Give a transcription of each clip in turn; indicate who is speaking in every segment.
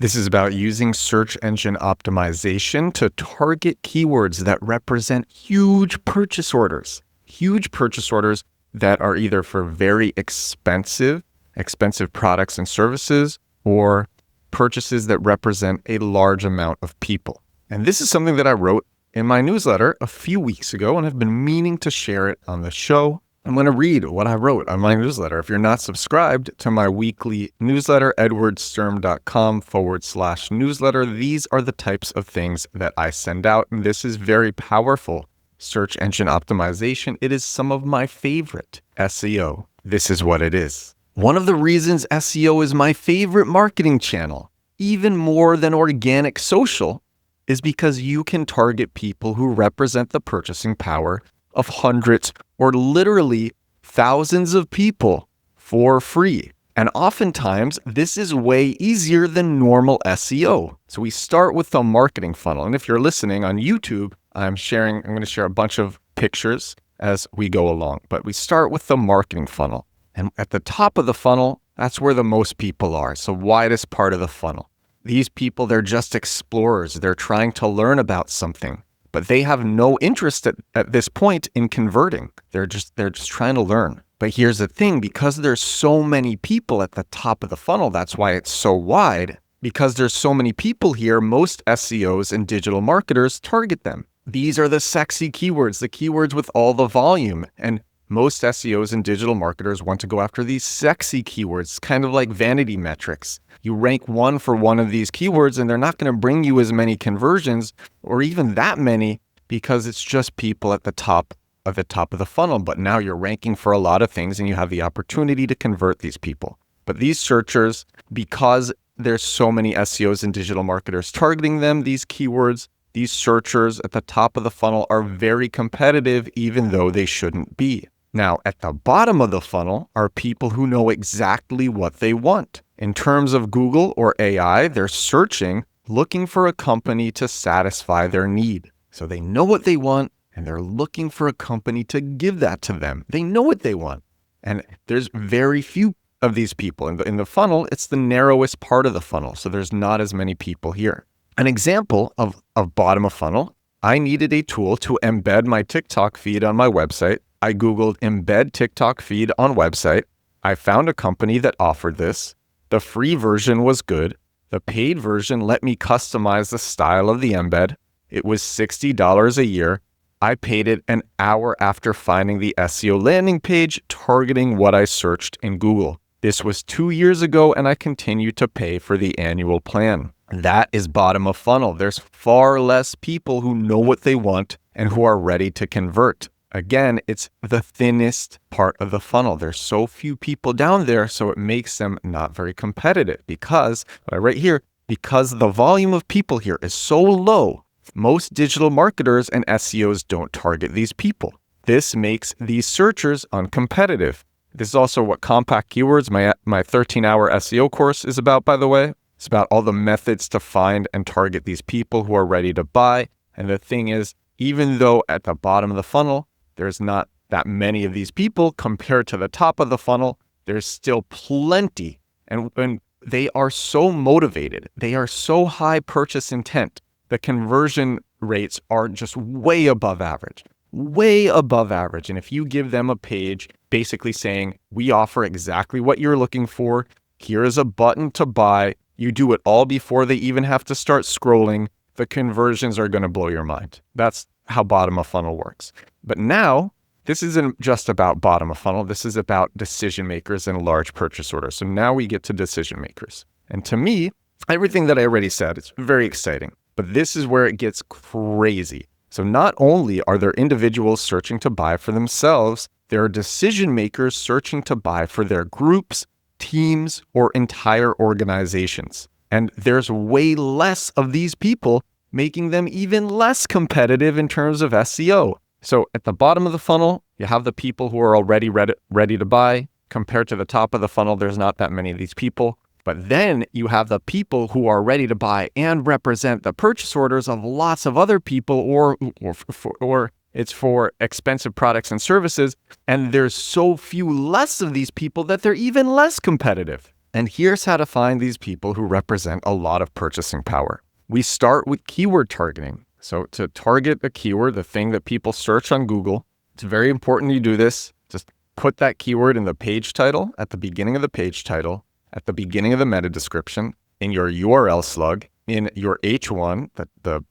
Speaker 1: This is about using search engine optimization to target keywords that represent huge purchase orders that are either for very expensive products and services, or purchases that represent a large amount of people. And this is something that I wrote in my newsletter a few weeks ago, and I've been meaning to share it on the show. I'm going to read what I wrote on my newsletter. If you're not subscribed to my weekly newsletter, edwardsturm.com/newsletter, these are the types of things that I send out. And this is very powerful search engine optimization. It is some of my favorite SEO. This is what it is. One of the reasons SEO is my favorite marketing channel, even more than organic social, is because you can target people who represent the purchasing power of hundreds or literally thousands of people for free. And oftentimes, this is way easier than normal SEO. So we start with the marketing funnel. And if you're listening on YouTube, I'm going to share a bunch of pictures as we go along. But we start with the marketing funnel. And at the top of the funnel, that's where the most people are. It's the widest part of the funnel. These people, they're just explorers. They're trying to learn about something, but they have no interest at this point in converting. They're just trying to learn. But here's the thing, because there's so many people at the top of the funnel, that's why it's so wide. Because there's so many people here, most SEOs and digital marketers target them. These are the sexy keywords, the keywords with all the volume. And most SEOs and digital marketers want to go after these sexy keywords, kind of like vanity metrics. You rank one for one of these keywords and they're not going to bring you as many conversions or even that many because it's just people at the top of the funnel. But now you're ranking for a lot of things and you have the opportunity to convert these people. But these searchers, because there's so many SEOs and digital marketers targeting them, these keywords, these searchers at the top of the funnel are very competitive, even though they shouldn't be. Now, at the bottom of the funnel are people who know exactly what they want. In terms of Google or AI, they're searching, looking for a company to satisfy their need. So they know what they want, and they're looking for a company to give that to them. They know what they want. And there's very few of these people. In the funnel, it's the narrowest part of the funnel, so there's not as many people here. An example of bottom of funnel, I needed a tool to embed my TikTok feed on my website. I Googled embed TikTok feed on website. I found a company that offered this. The free version was good. The paid version let me customize the style of the embed. It was $60 a year. I paid it an hour after finding the SEO landing page targeting what I searched in Google. This was 2 years ago, and I continue to pay for the annual plan. That is bottom of funnel. There's far less people who know what they want and who are ready to convert. Again, it's the thinnest part of the funnel. There's so few people down there, so it makes them not very competitive because the volume of people here is so low, most digital marketers and SEOs don't target these people. This makes these searchers uncompetitive. This is also what Compact Keywords, my 13-hour SEO course is about, by the way. It's about all the methods to find and target these people who are ready to buy. And the thing is, even though at the bottom of the funnel, there's not that many of these people compared to the top of the funnel, there's still plenty. And when they are so motivated, they are so high purchase intent, the conversion rates are just way above average. And if you give them a page basically saying, we offer exactly what you're looking for, here is a button to buy, you do it all before they even have to start scrolling, the conversions are going to blow your mind. That's how bottom of funnel works. But now, this isn't just about bottom of funnel. This is about decision makers and large purchase orders. So now we get to decision makers. And to me, everything that I already said, it's very exciting. But this is where it gets crazy. So not only are there individuals searching to buy for themselves, there are decision makers searching to buy for their groups, teams, or entire organizations. And there's way less of these people, making them even less competitive in terms of SEO. So at the bottom of the funnel, you have the people who are already ready to buy. Compared to the top of the funnel, there's not that many of these people. But then you have the people who are ready to buy and represent the purchase orders of lots of other people, or it's for expensive products and services. And there's so few less of these people that they're even less competitive. And here's how to find these people who represent a lot of purchasing power. We start with keyword targeting. So to target a keyword, the thing that people search on Google, it's very important you do this. Just put that keyword in the page title, at the beginning of the page title, at the beginning of the meta description, in your URL slug, in your H1, the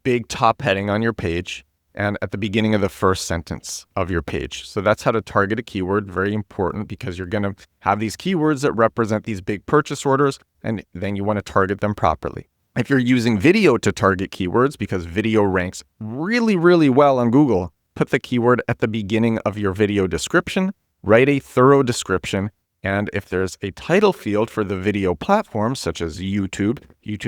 Speaker 1: big top heading on your page, and at the beginning of the first sentence of your page. So that's how to target a keyword. Very important, because you're going to have these keywords that represent these big purchase orders, and then you want to target them properly. If you're using video to target keywords, because video ranks really, really well on Google, put the keyword at the beginning of your video description, write a thorough description, and if there's a title field for the video platform, such as YouTube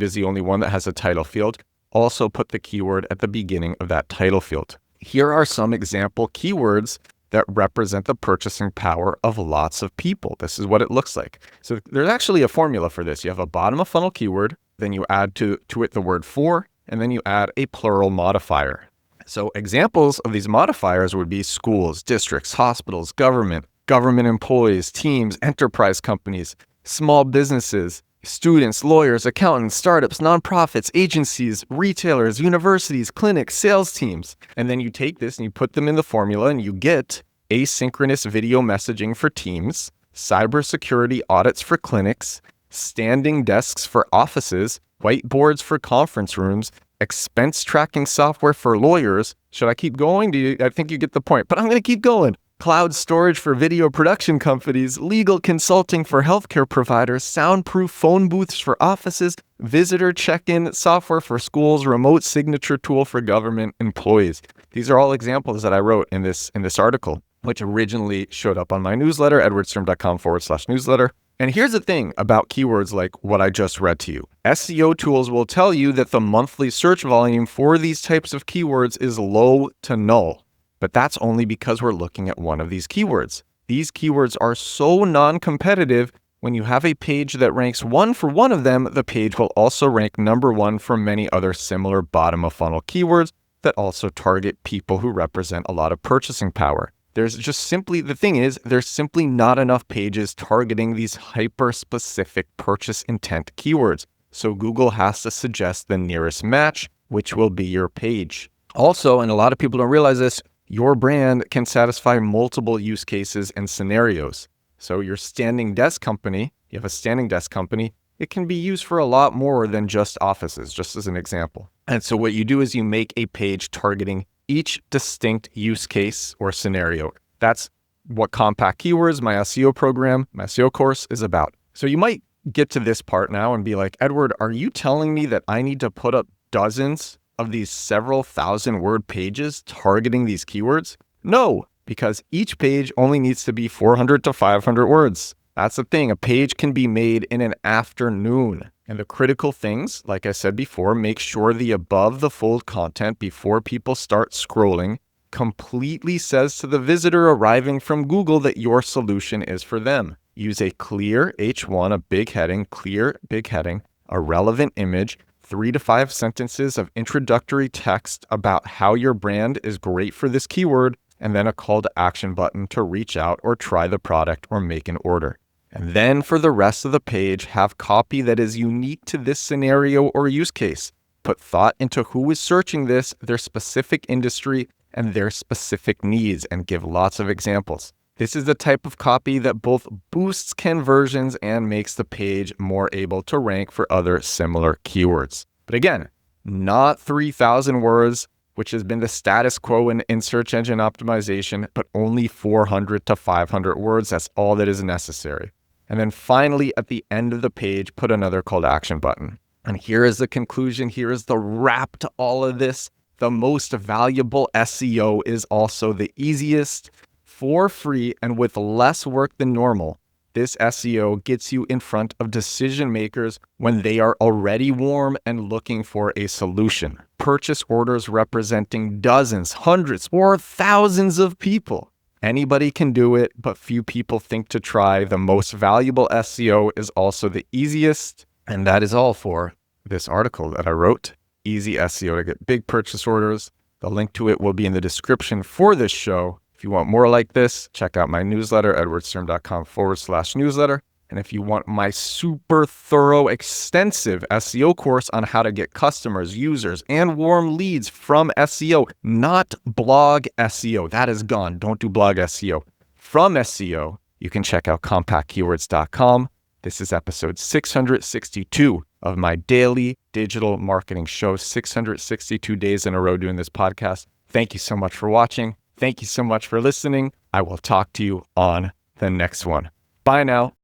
Speaker 1: is the only one that has a title field, also put the keyword at the beginning of that title field. Here are some example keywords that represent the purchasing power of lots of people. This is what it looks like. So there's actually a formula for this. You have a bottom of funnel keyword, then you add to it the word for, and then you add a plural modifier. So examples of these modifiers would be schools, districts, hospitals, government employees, teams, enterprise companies, small businesses, students, lawyers, accountants, startups, nonprofits, agencies, retailers, universities, clinics, sales teams. And then you take this and you put them in the formula and you get asynchronous video messaging for teams, cybersecurity audits for clinics, standing desks for offices, whiteboards for conference rooms, expense tracking software for lawyers. Should I keep going? I think you get the point, but I'm going to keep going. Cloud storage for video production companies, legal consulting for healthcare providers, soundproof phone booths for offices, visitor check-in software for schools, remote signature tool for government employees. These are all examples that I wrote in this article, which originally showed up on my newsletter, edwardsturm.com/newsletter. And here's the thing about keywords like what I just read to you. SEO tools will tell you that the monthly search volume for these types of keywords is low to null. But that's only because we're looking at one of these keywords. These keywords are so non-competitive, when you have a page that ranks 1 for one of them, the page will also rank number 1 for many other similar bottom of funnel keywords that also target people who represent a lot of purchasing power. There's simply not enough pages targeting these hyper-specific purchase intent keywords. So Google has to suggest the nearest match, which will be your page. Also, and a lot of people don't realize this, your brand can satisfy multiple use cases and scenarios. So your standing desk company, you have a standing desk company, it can be used for a lot more than just offices, just as an example. And so what you do is you make a page targeting each distinct use case or scenario. That's what Compact Keywords, my SEO program, my SEO course is about. So you might get to this part now and be like, Edward, are you telling me that I need to put up dozens of these several thousand word pages targeting these keywords? No, because each page only needs to be 400 to 500 words. That's the thing. A page can be made in an afternoon. And the critical things, like I said before, make sure the above the fold content before people start scrolling completely says to the visitor arriving from Google that your solution is for them. Use a clear H1, a big heading, clear big heading, a relevant image, 3 to 5 sentences of introductory text about how your brand is great for this keyword, and then a call to action button to reach out or try the product or make an order. And then for the rest of the page, have copy that is unique to this scenario or use case. Put thought into who is searching this, their specific industry, and their specific needs, and give lots of examples. This is the type of copy that both boosts conversions and makes the page more able to rank for other similar keywords. But again, not 3,000 words, which has been the status quo in search engine optimization, but only 400 to 500 words. That's all that is necessary. And then finally, at the end of the page, put another call to action button. And here is the conclusion. Here is the wrap to all of this. The most valuable SEO is also the easiest. For free and with less work than normal, this SEO gets you in front of decision makers when they are already warm and looking for a solution. Purchase orders representing dozens, hundreds, or thousands of people. Anybody can do it, but few people think to try. The most valuable SEO is also the easiest. And that is all for this article that I wrote. Easy SEO to get big purchase orders. The link to it will be in the description for this show. If you want more like this, check out my newsletter, edwardsturm.com/newsletter. And if you want my super thorough, extensive SEO course on how to get customers, users, and warm leads from SEO, not blog SEO, that is gone. Don't do blog SEO. From SEO, you can check out compactkeywords.com. This is episode 662 of my daily digital marketing show, 662 days in a row doing this podcast. Thank you so much for watching. Thank you so much for listening. I will talk to you on the next one. Bye now.